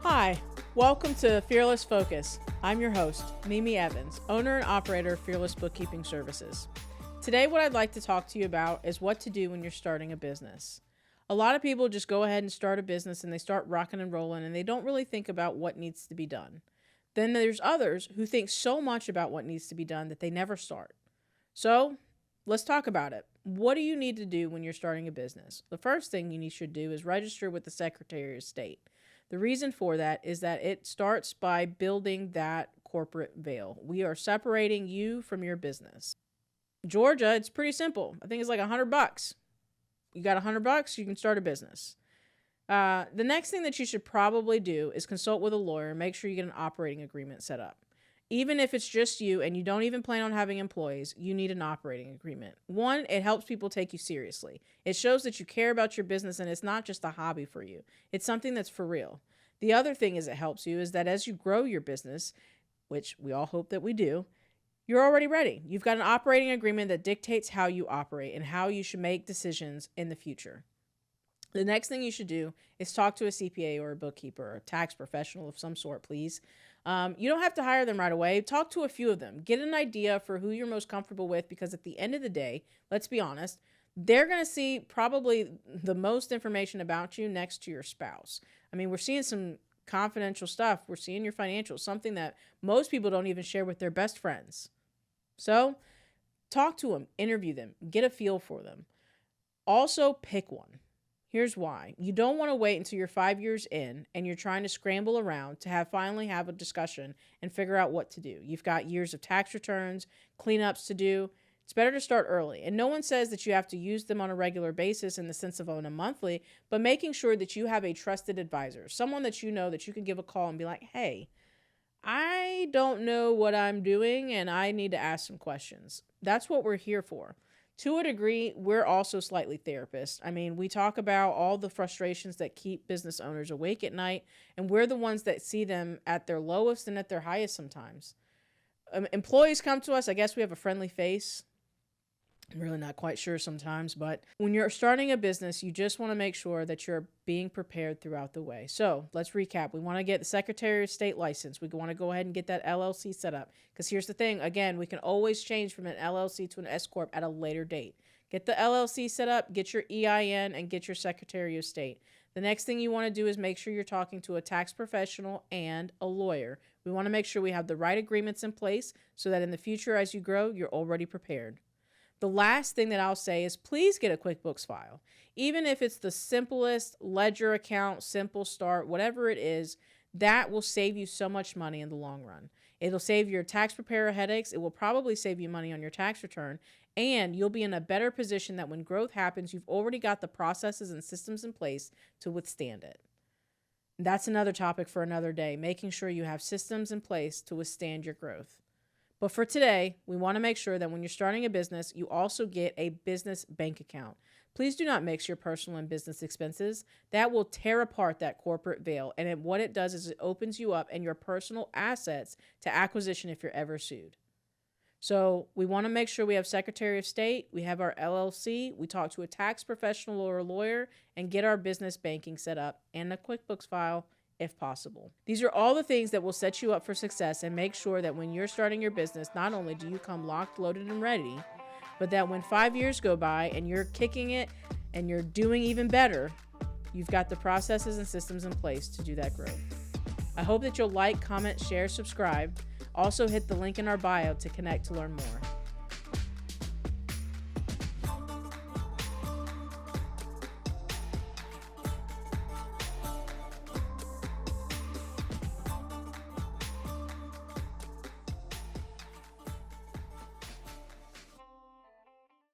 Hi, welcome to Fearless Focus. I'm your host, Mimi Evans, owner and operator of Fearless Bookkeeping Services. Today, what I'd like to talk to you about is what to do when you're starting a business. A lot of people just go ahead and start a business and they start rocking and rolling and they don't really think about what needs to be done. Then there's others who think so much about what needs to be done that they never start. So let's talk about it. What do you need to do when you're starting a business? The first thing you should do is register with the Secretary of State. The reason for that is that it starts by building that corporate veil. We are separating you from your business. Georgia, it's pretty simple. I think it's like $100. You got $100, you can start a business. The next thing that you should probably do is consult with a lawyer and make sure you get an operating agreement set up. Even if it's just you and you don't even plan on having employees, you need an operating agreement. One, it helps people take you seriously. It shows that you care about your business and it's not just a hobby for you. It's something that's for real. The other thing is it helps you is that as you grow your business, which we all hope that we do, you're already ready. You've got an operating agreement that dictates how you operate and how you should make decisions in the future. The next thing you should do is talk to a CPA or a bookkeeper or a tax professional of some sort, please. You don't have to hire them right away. Talk to a few of them. Get an idea for who you're most comfortable with, because at the end of the day, let's be honest, they're going to see probably the most information about you next to your spouse. I mean, we're seeing some confidential stuff. We're seeing your financials, something that most people don't even share with their best friends. So talk to them, interview them, get a feel for them. Also, pick one. Here's why. You don't want to wait until you're 5 years in and you're trying to scramble around to finally have a discussion and figure out what to do. You've got years of tax returns, cleanups to do. It's better to start early. And no one says that you have to use them on a regular basis in the sense of on a monthly, but making sure that you have a trusted advisor, someone that you know that you can give a call and be like, hey, I don't know what I'm doing and I need to ask some questions. That's what we're here for. To a degree, we're also slightly therapists. I mean, we talk about all the frustrations that keep business owners awake at night, and we're the ones that see them at their lowest and at their highest sometimes. Employees come to us. I guess we have a friendly face. I'm really not quite sure sometimes, but when you're starting a business, you just want to make sure that you're being prepared throughout the way. So let's recap. We want to get the Secretary of State license. We want to go ahead and get that LLC set up, because here's the thing. Again, we can always change from an LLC to an S Corp at a later date. Get the LLC set up, get your EIN, and get your Secretary of State. The next thing you want to do is make sure you're talking to a tax professional and a lawyer. We want to make sure we have the right agreements in place so that in the future, as you grow, you're already prepared. The last thing that I'll say is please get a QuickBooks file. Even if it's the simplest ledger account, simple start, whatever it is, that will save you so much money in the long run. It'll save your tax preparer headaches. It will probably save you money on your tax return, and you'll be in a better position that when growth happens, you've already got the processes and systems in place to withstand it. That's another topic for another day, making sure you have systems in place to withstand your growth. But for today, we want to make sure that when you're starting a business, you also get a business bank account. Please do not mix your personal and business expenses. That will tear apart that corporate veil. And what it does is it opens you up and your personal assets to acquisition if you're ever sued. So we want to make sure we have Secretary of State, we have our LLC, we talk to a tax professional or a lawyer, and get our business banking set up and a QuickBooks file if possible. These are all the things that will set you up for success and make sure that when you're starting your business, not only do you come locked, loaded, and ready, but that when 5 years go by and you're kicking it and you're doing even better, you've got the processes and systems in place to do that growth. I hope that you'll like, comment, share, subscribe. Also hit the link in our bio to connect to learn more.